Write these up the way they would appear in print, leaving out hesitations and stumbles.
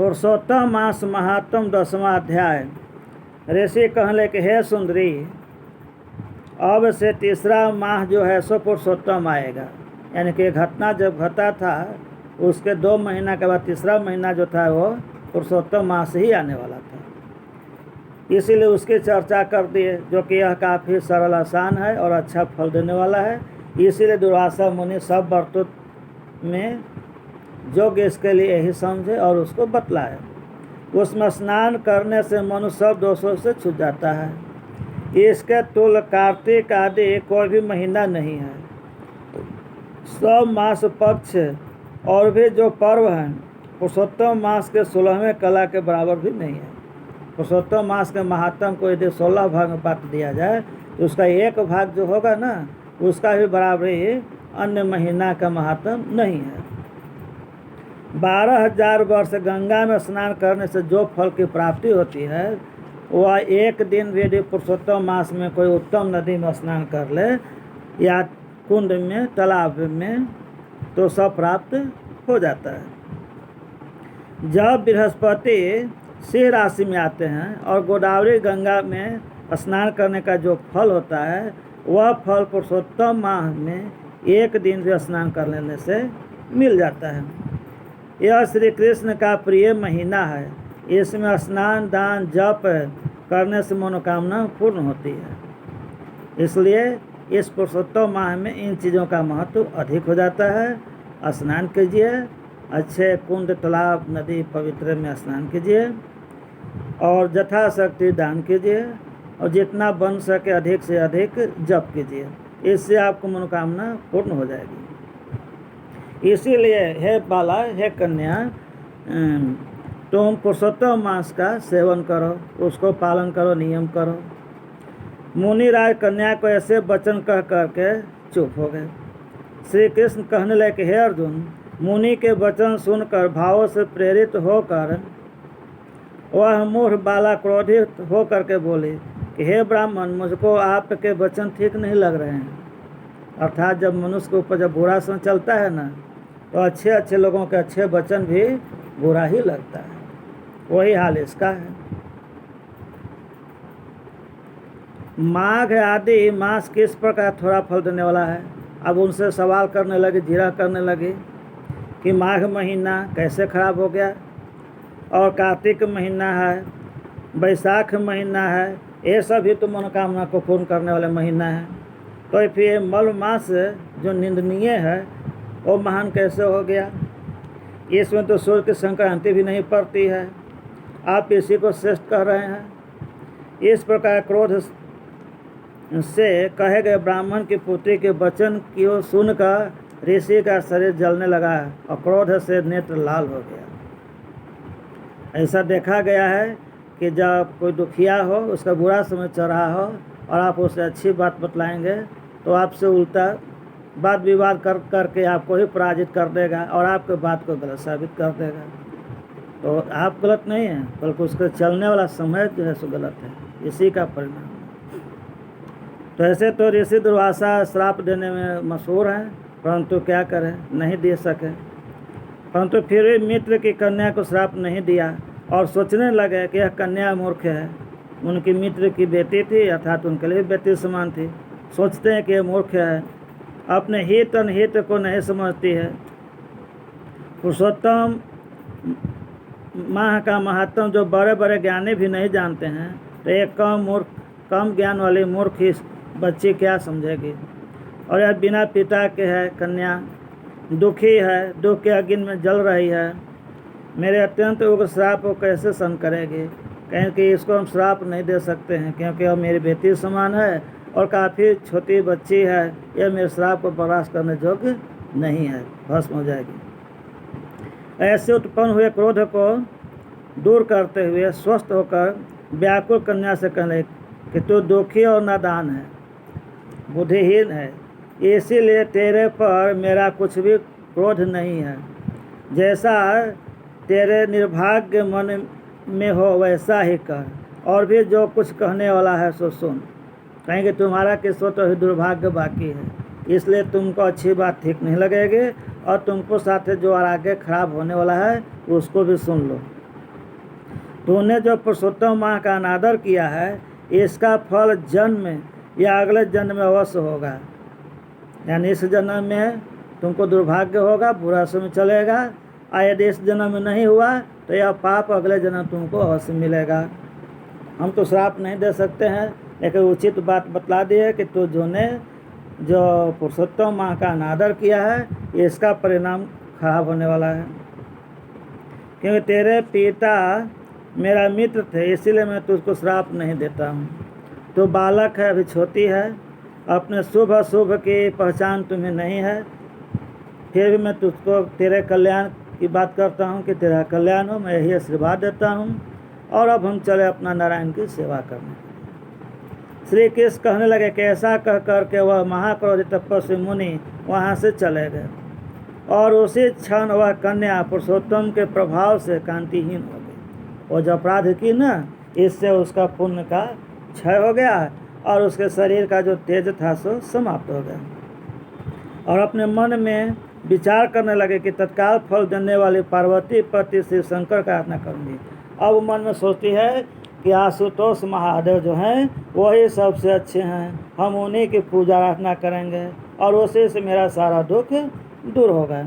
पुरुषोत्तम मास महात्म 10वां अध्याय। ऋषि कहले कि हे सुंदरी, अब से तीसरा माह जो है सो पुरुषोत्तम आएगा। यानी कि घटना जब घटा था उसके 2 महीना के बाद तीसरा महीना जो था वो पुरुषोत्तम मास ही आने वाला था। इसीलिए उसकी चर्चा कर दिए, जो कि यह काफ़ी सरल आसान है और अच्छा फल देने वाला है। इसीलिए दुर्वासा मुनि सब व्रतों में योग्य इसके लिए यही समझे और उसको बतलाए। उसमें स्नान करने से मनुष्य सब दोषों से छूट जाता है। इसके तुल्य कार्तिक आदि कोई भी महीना नहीं है। सब मास पक्ष और भी जो पर्व हैं पुरुषोत्तम मास के 16वें कला के बराबर भी नहीं है। पुरुषोत्तम मास के महात्म को यदि 16 भाग में बांट दिया जाए तो उसका एक भाग जो होगा ना उसका भी बराबरी अन्य महीना का महात्म नहीं है। 12,000 वर्ष गंगा में स्नान करने से जो फल की प्राप्ति होती है वह एक दिन भी यदि पुरुषोत्तम मास में कोई उत्तम नदी में स्नान कर ले या कुंड में तालाब में तो सब प्राप्त हो जाता है। जब बृहस्पति सिंह राशि में आते हैं और गोदावरी गंगा में स्नान करने का जो फल होता है वह फल पुरुषोत्तम माह में एक दिन भी स्नान कर लेने से मिल जाता है। यह श्री कृष्ण का प्रिय महीना है। इसमें स्नान दान जप करने से मनोकामना पूर्ण होती है। इसलिए इस पुरुषोत्तम माह में इन चीज़ों का महत्व अधिक हो जाता है। स्नान कीजिए, अच्छे कुंड तालाब नदी पवित्र में स्नान कीजिए और यथाशक्ति दान कीजिए और जितना बन सके अधिक से अधिक जप कीजिए। इससे आपको मनोकामना पूर्ण हो जाएगी। इसीलिए हे बाला, हे कन्या, तुम पुरुषोत्तम मास का सेवन करो, उसको पालन करो, नियम करो। मुनिराज कन्या को ऐसे वचन कह करके चुप हो गए। श्री कृष्ण कहने लगे, हे अर्जुन, मुनि के वचन सुनकर भावों से प्रेरित होकर वह मूर्ख बाला क्रोधित हो करके बोले कि हे ब्राह्मण, मुझको आपके वचन ठीक नहीं लग रहे हैं। अर्थात जब मनुष्य के ऊपर जब बुरा समय चलता है ना तो अच्छे अच्छे लोगों के अच्छे वचन भी बुरा ही लगता है। वही हाल इसका है। माघ आदि मास किस प्रकार थोड़ा फल देने वाला है। अब उनसे सवाल करने लगे, जिरह करने लगे कि माघ महीना कैसे खराब हो गया और कार्तिक महीना है, बैसाख महीना है, ये सभी तो मनोकामना को पूर्ण करने वाले महीना है। तो फिर मल मास जो निंदनीय है वो महान कैसे हो गया। इसमें तो सूर्य की संक्रांति भी नहीं पड़ती है, आप इसी को श्रेष्ठ कह रहे हैं। इस प्रकार क्रोध से कहे गए ब्राह्मण की पुत्री के वचन को सुनकर ऋषि का शरीर जलने लगा और क्रोध से नेत्र लाल हो गया। ऐसा देखा गया है कि जब कोई दुखिया हो, उसका बुरा समय चल रहा हो और आप उसे अच्छी बात बतलाएंगे तो आपसे उल्टा वाद विवाद करके आपको ही पराजित कर देगा और आपके बात को गलत साबित कर देगा। तो आप गलत नहीं हैं, बल्कि उसके चलने वाला समय जो है सो गलत है, इसी का परिणाम। तो ऐसे तो ऋषि दुर्वासा श्राप देने में मशहूर हैं, परंतु क्या करें, नहीं दे सके। परंतु फिर भी मित्र की कन्या को श्राप नहीं दिया और सोचने लगे कि यह कन्या मूर्ख है। उनकी मित्र की बेटी थी, अर्थात उनके लिए बेटी समान थी। सोचते हैं कि यह मूर्ख है, अपने हित अनहित को नहीं समझती है। पुरुषोत्तम माह का महत्व जो बड़े बड़े ज्ञानी भी नहीं जानते हैं तो एक कम ज्ञान वाली मूर्ख बच्ची क्या समझेगी। और यह बिना पिता के है कन्या, दुखी है, दुख के अग्नि में जल रही है। मेरे अत्यंत उग्र श्राप को कैसे सहन करेगी। कहें कि इसको हम श्राप नहीं दे सकते हैं क्योंकि वह मेरी बेटी समान है और काफ़ी छोटी बच्ची है, यह मेरे श्राप को बर्दाश्त करने योग्य नहीं है, भस्म हो जाएगी। ऐसे उत्पन्न हुए क्रोध को दूर करते हुए स्वस्थ होकर व्याकुल कन्या से कहने कि तू दुखी और नादान है, बुद्धिहीन है, इसीलिए तेरे पर मेरा कुछ भी क्रोध नहीं है। जैसा तेरे निर्भाग्य मन में हो वैसा ही कर, और भी जो कुछ कहने वाला है सो सुन। कहेंगे तुम्हारा किस्मत तो ही दुर्भाग्य बाकी है, इसलिए तुमको अच्छी बात ठीक नहीं लगेगी और तुमको साथ जो आगे खराब होने वाला है उसको भी सुन लो। तूने जो पुरुषोत्तम माह का अनादर किया है, इसका फल जन्म में या अगले जन्म में अवश्य होगा। यानी इस जन्म में तुमको दुर्भाग्य होगा, बुरा समय चलेगा, और यदि इस जन्म में नहीं हुआ तो यह पाप अगले जन्म तुमको अवश्य मिलेगा। हम तो श्राप नहीं दे सकते हैं, लेकिन उचित बात बतला दी है कि तू जो पुरुषोत्तम माह का अनादर किया है, इसका परिणाम खराब होने वाला है। क्योंकि तेरे पिता मेरा मित्र थे, इसीलिए मैं तुझको श्राप नहीं देता हूँ। तो बालक है, अभी छोटी है, अपने शुभ अशुभ की पहचान तुम्हें नहीं है, फिर भी मैं तुझको तेरे कल्याण की बात करता हूँ कि तेरा कल्याण हो, मैं यही आशीर्वाद देता हूँ। और अब हम चले अपना नारायण की सेवा करने। श्री कृष्ण कहने लगे कि ऐसा कह कर के वह महाक्रोधी तपस्वी मुनि वहाँ से चले गए, और उसी क्षण वह कन्या पुरुषोत्तम के प्रभाव से कांतिहीन हो गई। वो जो अपराध की ना, इससे उसका पुण्य का क्षय हो गया और उसके शरीर का जो तेज था सो समाप्त हो गया। और अपने मन में विचार करने लगे कि तत्काल फल देने वाली पार्वती पति शिव शंकर का आराधना करूँगी। अब मन में सोचती है कि आशुतोष महादेव जो हैं वही सबसे अच्छे हैं, हम उन्हीं की पूजा आराधना करेंगे और उसी से मेरा सारा दुख दूर होगा।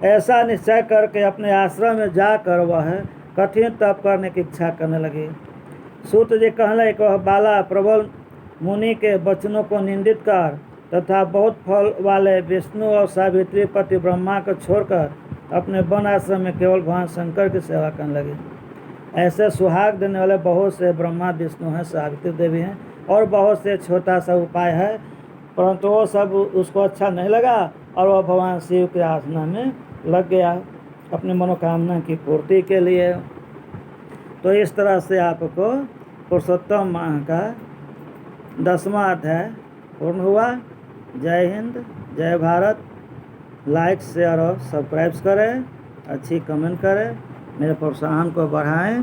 ऐसा निश्चय करके अपने आश्रम में जाकर वह कठिन तप करने की इच्छा करने लगी। सूत जी कहने लगे कि वह बाला प्रबल मुनि के वचनों को निंदित कर तथा बहुत फल वाले विष्णु और सावित्री पति ब्रह्मा को छोड़कर अपने वन आश्रम में केवल भगवान शंकर की सेवा करने लगी। ऐसे सुहाग देने वाले बहुत से ब्रह्मा विष्णु हैं, सावित्री देवी हैं, और बहुत से छोटा सा उपाय है, परंतु वो सब उसको अच्छा नहीं लगा और वह भगवान शिव की आराधना में लग गया अपनी मनोकामना की पूर्ति के लिए। तो इस तरह से आपको पुरुषोत्तम माह का 10वां अध्याय पूर्ण हुआ। जय हिंद, जय भारत। लाइक शेयर और सब्सक्राइब करें, अच्छी कमेंट करें, मेरे प्रोत्साहन को बढ़ाएं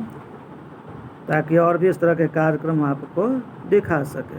ताकि और भी इस तरह के कार्यक्रम आपको दिखा सके।